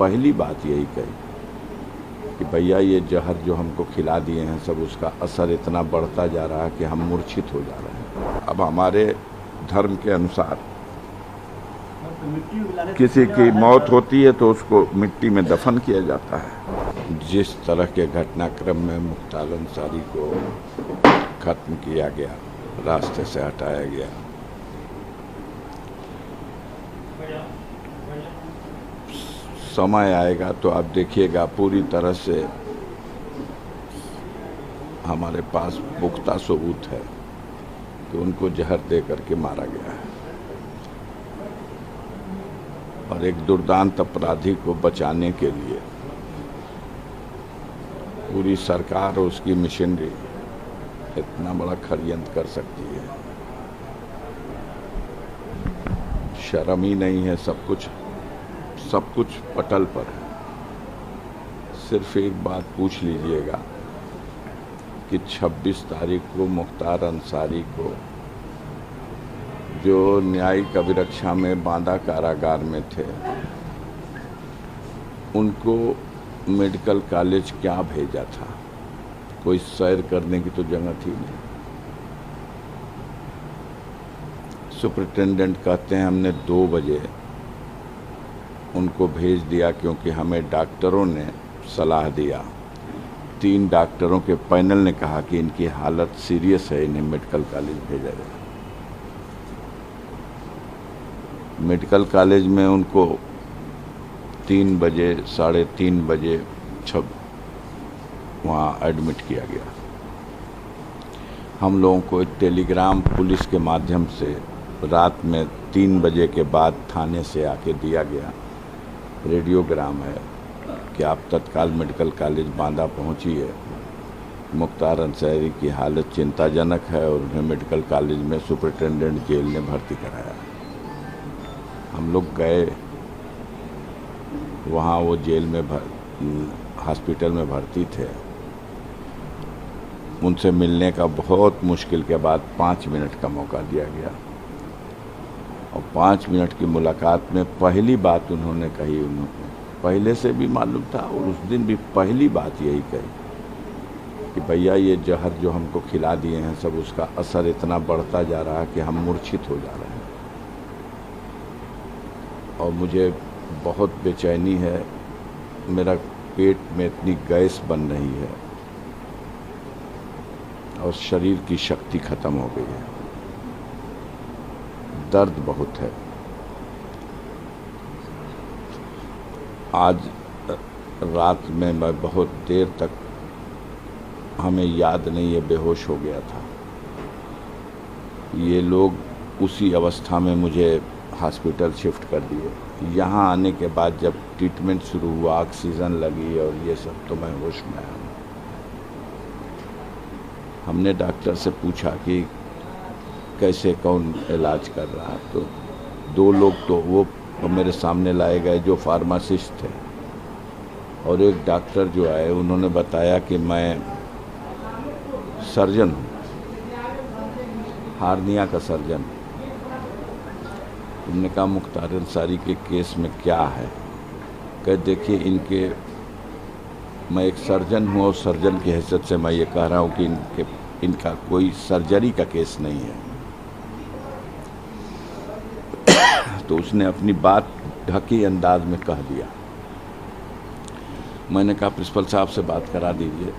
पहली बात यही कही कि भैया ये जहर जो हमको खिला दिए हैं सब, उसका असर इतना बढ़ता जा रहा है कि हम मूर्छित हो जा रहे हैं। अब हमारे धर्म के अनुसार किसी की मौत होती है तो उसको मिट्टी में दफन किया जाता है। जिस तरह के घटनाक्रम में मुख्तार अंसारी को खत्म किया गया, रास्ते से हटाया गया, समय आएगा तो आप देखिएगा पूरी तरह से हमारे पास पुख्ता सबूत है कि उनको जहर दे करके मारा गया है। और एक दुर्दांत अपराधी को बचाने के लिए पूरी सरकार और उसकी मशीनरी इतना बड़ा षड्यंत्र कर सकती है, शर्म ही नहीं है। सब कुछ पटल पर है। सिर्फ एक बात पूछ लीजिएगा कि 26 तारीख को मुख्तार अंसारी को, जो न्यायिक अभिरक्षा में बांदा कारागार में थे, उनको मेडिकल कॉलेज क्या भेजा था? कोई सैर करने की तो जगह थी नहीं। सुपरिटेंडेंट कहते हैं हमने 2 बजे उनको भेज दिया क्योंकि हमें डॉक्टरों ने सलाह दिया। 3 डॉक्टरों के पैनल ने कहा कि इनकी हालत सीरियस है, इन्हें मेडिकल कॉलेज भेजा जाए। मेडिकल कॉलेज में उनको 3 बजे 3:30 बजे वहाँ एडमिट किया गया। हम लोगों को एक टेलीग्राम पुलिस के माध्यम से रात में 3 बजे के बाद थाने से आके दिया गया, रेडियोग्राम है कि आप तत्काल मेडिकल कॉलेज बांदा पहुंचिए, मुख्तार अंसारी की हालत चिंताजनक है और उन्हें मेडिकल कॉलेज में सुपरिटेंडेंट जेल ने भर्ती कराया। हम लोग गए वहाँ, वो जेल में हॉस्पिटल में भर्ती थे। उनसे मिलने का बहुत मुश्किल के बाद 5 मिनट का मौका दिया गया और 5 मिनट की मुलाकात में पहली बात उन्होंने कही, उन्होंने पहले से भी मालूम था और उस दिन भी पहली बात यही कही कि भैया ये जहर जो हमको खिला दिए हैं सब, उसका असर इतना बढ़ता जा रहा है कि हम मूर्छित हो जा रहे हैं। और मुझे बहुत बेचैनी है, मेरा पेट में इतनी गैस बन रही है और शरीर की शक्ति खत्म हो गई है, दर्द बहुत है। आज रात में मैं बहुत देर तक, हमें याद नहीं है, बेहोश हो गया था। ये लोग उसी अवस्था में मुझे हॉस्पिटल शिफ्ट कर दिए। यहाँ आने के बाद जब ट्रीटमेंट शुरू हुआ, ऑक्सीजन लगी और ये सब, तो मैं होश में आया। हमने डॉक्टर से पूछा कि कैसे, कौन इलाज कर रहा है, तो 2 लोग तो वो मेरे सामने लाए गए जो फार्मासिस्ट थे, और एक डॉक्टर जो आए उन्होंने बताया कि मैं सर्जन हूँ, हार्निया का सर्जन। उन्होंने कहा मुख्तार अंसारी के केस में क्या है? कह देखिए, मैं एक सर्जन हूँ और सर्जन की हैसियत से मैं ये कह रहा हूँ कि इनका कोई सर्जरी का केस नहीं है। तो उसने अपनी बात ढकी अंदाज में कह दिया। मैंने कहा प्रिंसिपल साहब से बात करा दीजिए,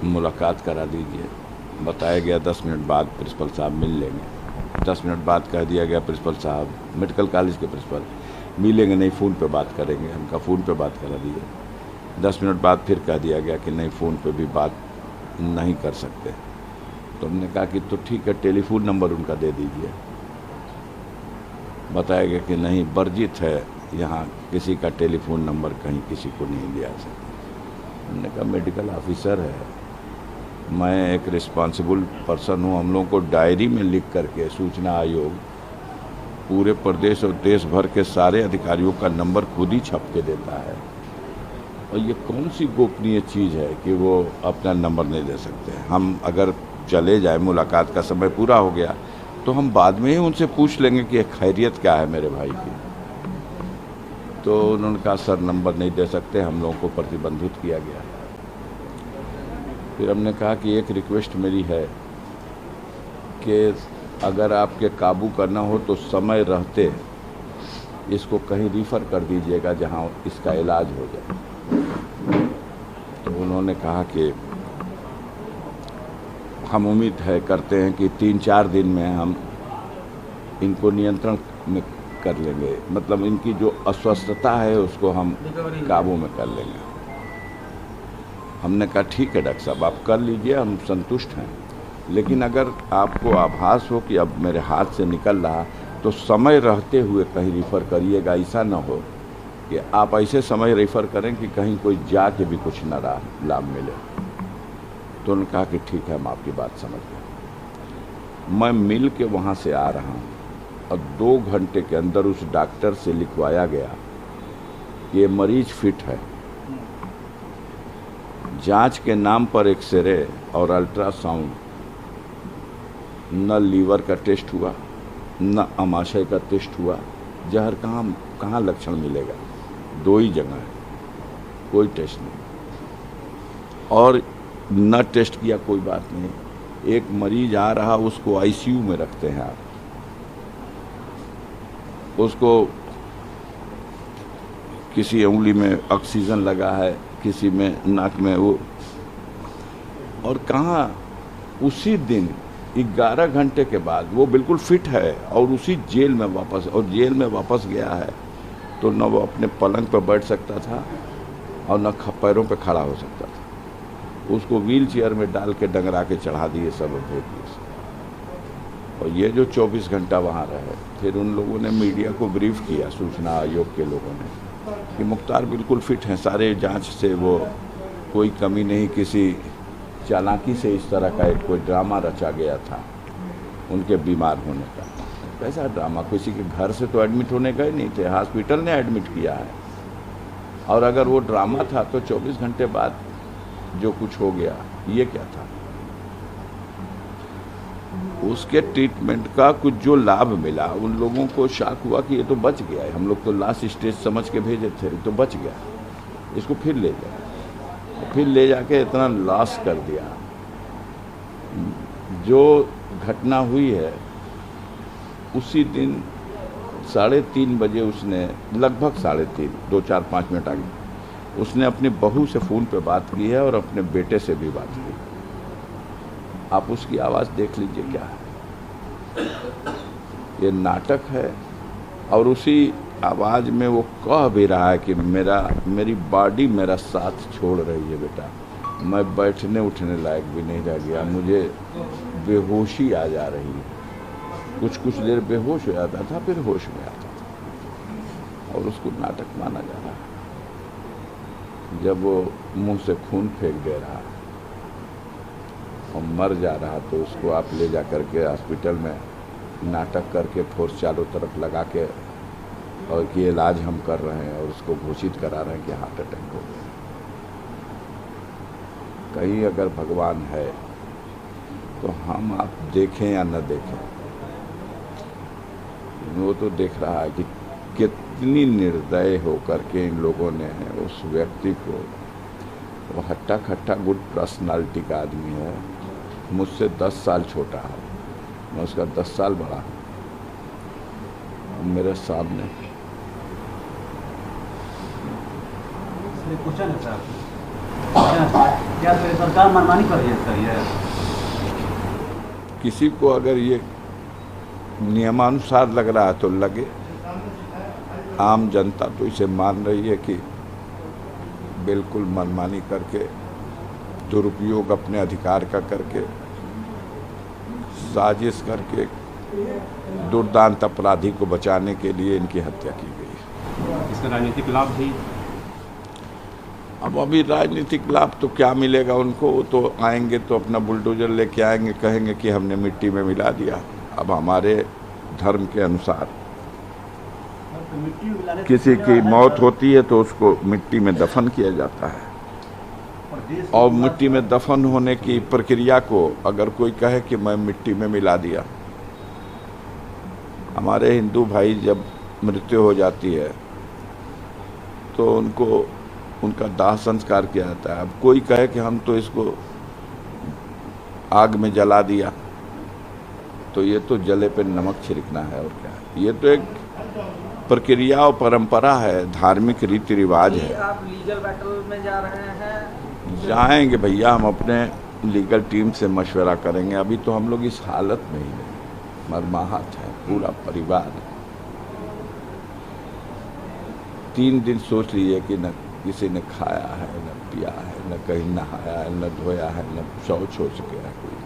मुलाकात करा दीजिए। बताया गया 10 मिनट बाद प्रिंसिपल साहब मिल लेंगे। 10 मिनट बाद कह दिया गया प्रिंसिपल साहब, मेडिकल कॉलेज के प्रिंसिपल, मिलेंगे नहीं, फ़ोन पे बात करेंगे। हमका फ़ोन पे बात करा दिए। 10 मिनट बाद फिर कह दिया गया कि नहीं, फ़ोन पे भी बात नहीं कर सकते। तो हमने कहा कि तो ठीक है, टेलीफोन नंबर उनका दे दीजिए। बताया गया कि नहीं, वर्जित है, यहाँ किसी का टेलीफोन नंबर कहीं किसी को नहीं दिया सकता। हमने कहा मेडिकल ऑफिसर है, मैं एक रिस्पॉन्सिबल पर्सन हूँ। हम लोगों को डायरी में लिख करके सूचना आयोग पूरे प्रदेश और देश भर के सारे अधिकारियों का नंबर खुद ही छप के देता है, और ये कौन सी गोपनीय चीज़ है कि वो अपना नंबर नहीं दे सकते। हम अगर चले जाए, मुलाकात का समय पूरा हो गया, तो हम बाद में ही उनसे पूछ लेंगे कि खैरियत क्या है मेरे भाई की। तो उन्होंने कहा सर नंबर नहीं दे सकते, हम लोगों को प्रतिबंधित किया गया। फिर हमने कहा कि एक रिक्वेस्ट मेरी है कि अगर आपके काबू करना हो तो समय रहते इसको कहीं रिफ़र कर दीजिएगा जहां इसका इलाज हो जाए। तो उन्होंने कहा कि हम उम्मीद करते हैं कि 3-4 दिन में हम इनको नियंत्रण में कर लेंगे, मतलब इनकी जो अस्वस्थता है उसको हम काबू में कर लेंगे। हमने कहा ठीक है डॉक्टर साहब, आप कर लीजिए, हम संतुष्ट हैं, लेकिन अगर आपको आभास हो कि अब मेरे हाथ से निकल रहा तो समय रहते हुए कहीं रिफ़र करिएगा। ऐसा ना हो कि आप ऐसे समय रेफ़र करें कि कहीं कोई जाके भी कुछ न लाभ मिले। तो उन्होंने कहा कि ठीक है, हम आपकी बात समझ गए। मैं मिल के वहाँ से आ रहा हूँ और 2 घंटे के अंदर उस डॉक्टर से लिखवाया गया कि ये मरीज फिट है। जांच के नाम पर एक्सरे और अल्ट्रासाउंड, न लीवर का टेस्ट हुआ, न आमाशय का टेस्ट हुआ। जहर कहाँ लक्षण मिलेगा? 2 ही जगह है, कोई टेस्ट नहीं। और न टेस्ट किया कोई बात नहीं। एक मरीज आ रहा, उसको आईसीयू में रखते हैं आप, उसको किसी उंगली में ऑक्सीजन लगा है, किसी में नाक में वो, और कहाँ उसी दिन 11 घंटे के बाद वो बिल्कुल फिट है और उसी जेल में वापस गया है। तो न वो अपने पलंग पर बैठ सकता था और न पैरों पे खड़ा हो सकता था। उसको व्हील चेयर में डाल के डंगरा के चढ़ा दिए सब भेज दिए। और ये जो 24 घंटा वहाँ रहे, फिर उन लोगों ने मीडिया को ब्रीफ किया, सूचना आयोग के लोगों ने, कि मुख्तार बिल्कुल फिट हैं, सारे जांच से वो कोई कमी नहीं, किसी चालाकी से इस तरह का एक कोई ड्रामा रचा गया था उनके बीमार होने का। कैसा ड्रामा? किसी के घर से तो एडमिट होने गए नहीं थे, हॉस्पिटल ने एडमिट किया है। और अगर वो ड्रामा था तो 24 घंटे बाद जो कुछ हो गया, ये क्या था? उसके ट्रीटमेंट का कुछ जो लाभ मिला, उन लोगों को शॉक हुआ कि ये तो बच गया है। हम लोग तो लास्ट स्टेज समझ के भेजे थे, तो बच गया, इसको फिर ले जाए, फिर ले जाके इतना लॉस कर दिया। जो घटना हुई है उसी दिन 3:30 बजे उसने, लगभग 3:30, 2-4-5 मिनट आगे, उसने अपनी बहू से फ़ोन पे बात की है और अपने बेटे से भी बात की। आप उसकी आवाज़ देख लीजिए क्या है। ये नाटक है। और उसी आवाज़ में वो कह भी रहा है कि मेरी बॉडी मेरा साथ छोड़ रही है बेटा, मैं बैठने उठने लायक भी नहीं रह गया, मुझे बेहोशी आ जा रही है। कुछ देर बेहोश हो जाता था, फिर होश में आता था। और उसको नाटक माना जा रहा है। जब वो मुंह से खून फेंक दे रहा और मर जा रहा, तो उसको आप ले जा करके हॉस्पिटल में नाटक करके फोर्स चारों तरफ लगा के और कि इलाज हम कर रहे हैं, और उसको घोषित करा रहे हैं कि हार्ट अटैक हो गया। कहीं अगर भगवान है तो हम आप देखें या न देखें, वो तो देख रहा है कि कितनी निर्दय होकर के इन लोगों ने उस व्यक्ति को, वो हट्टा खट्टा गुड पर्सनालिटी का आदमी है, मुझसे 10 साल छोटा है, मैं उसका 10 साल बड़ा हूँ, मेरे सामने। क्वेश्चन है सर, क्या सरकार मनमानी कर रही है सर? ये किसी को अगर ये नियमानुसार लग रहा है तो लगे। आम जनता तो इसे मान रही है कि बिल्कुल मनमानी करके, दुरुपयोग अपने अधिकार का करके, साजिश करके दुर्दांत अपराधी को बचाने के लिए इनकी हत्या की गई। इसका राजनीतिक लाभ भी, अब अभी राजनीतिक लाभ तो क्या मिलेगा उनको? वो तो आएंगे तो अपना बुलडोजर लेके आएंगे, कहेंगे कि हमने मिट्टी में मिला दिया। अब हमारे धर्म के अनुसार किसी की मौत होती है तो उसको मिट्टी में दफन किया जाता है, और मिट्टी में दफन होने की प्रक्रिया को अगर कोई कहे कि मैं मिट्टी में मिला दिया, हमारे हिंदू भाई जब मृत्यु हो जाती है तो उनको उनका दाह संस्कार किया जाता है। अब कोई कहे कि हम तो इसको आग में जला दिया, तो ये तो जले पे नमक छिड़कना है और क्या है। ये तो एक प्रक्रिया और परंपरा है, धार्मिक रीति रिवाज है। आप लीगल बैटल में जा रहे हैं? जाएंगे भैया, हम अपने लीगल टीम से मशवरा करेंगे। अभी तो हम लोग इस हालत में ही नहीं, मरमाहत है पूरा परिवार। 3 दिन सोच लीजिए कि न किसी ने खाया है, न पिया है, न कहीं नहाया है, न धोया है, न शौच हो सके है। कोई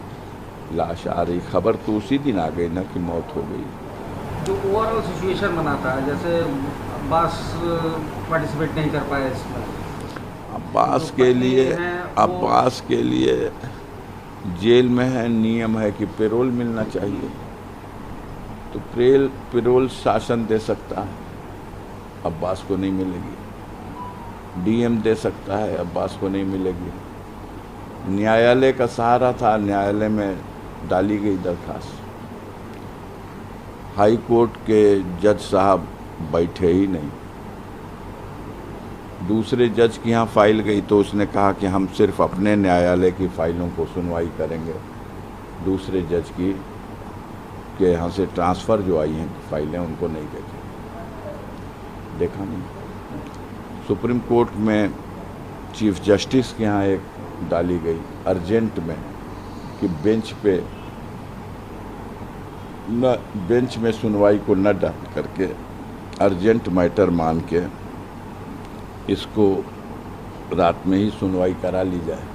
लाश आ रही, खबर तो उसी दिन आ गई ना कि मौत हो गई। जो ओवरऑल सिचुएशन बनाता है, जैसे अब्बास पार्टिसिपेट नहीं कर पाए इसमें, अब्बास के लिए जेल में है, नियम है कि पेरोल मिलना चाहिए। तो पेरोल शासन दे सकता है, अब्बास को नहीं मिलेगी। डीएम दे सकता है, अब्बास को नहीं मिलेगी। न्यायालय का सहारा था, न्यायालय में डाली गई दरखास्त। हाई कोर्ट के जज साहब बैठे ही नहीं। दूसरे जज के यहाँ फाइल गई तो उसने कहा कि हम सिर्फ अपने न्यायालय की फाइलों को सुनवाई करेंगे, दूसरे जज की के यहाँ से ट्रांसफ़र जो आई हैं फाइलें उनको नहीं देखा नहीं। सुप्रीम कोर्ट में चीफ जस्टिस के यहाँ एक डाली गई अर्जेंट में कि बेंच में सुनवाई को न डाल करके अर्जेंट मैटर मान के इसको रात में ही सुनवाई करा ली जाए।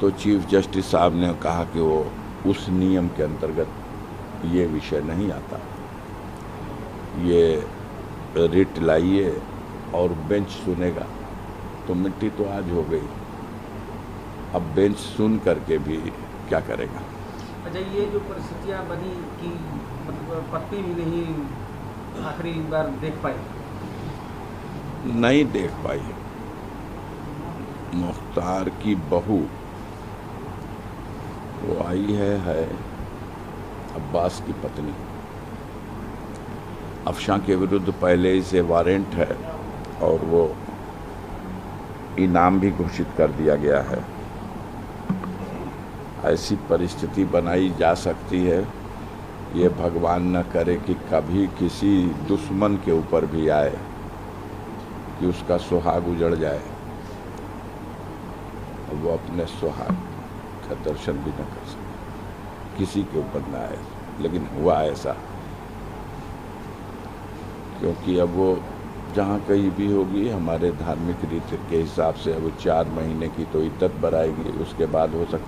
तो चीफ जस्टिस साहब ने कहा कि वो उस नियम के अंतर्गत ये विषय नहीं आता, ये रिट लाइए और बेंच सुनेगा। तो मिट्टी तो आज हो गई, अब बेंच सुन करके भी क्या करेगा। अच्छा, ये जो परिस्थितियाँ बनी कि मतलब पत्नी भी नहीं आखिरी बार देख पाई, नहीं देख पाई। मुख्तार की बहू वो आई है अब्बास की पत्नी। अफशां के विरुद्ध पहले ही से वारंट है और वो इनाम भी घोषित कर दिया गया है। ऐसी परिस्थिति बनाई जा सकती है, ये भगवान न करे कि कभी किसी दुश्मन के ऊपर भी आए कि उसका सुहाग उजड़ जाए और वो अपने सुहाग का दर्शन भी न कर सके, किसी के ऊपर न आए। लेकिन हुआ ऐसा, क्योंकि अब वो जहाँ कहीं भी होगी हमारे धार्मिक रीति के हिसाब से अब 4 महीने की तो इद्दत बढ़ाएगी, उसके बाद हो सकता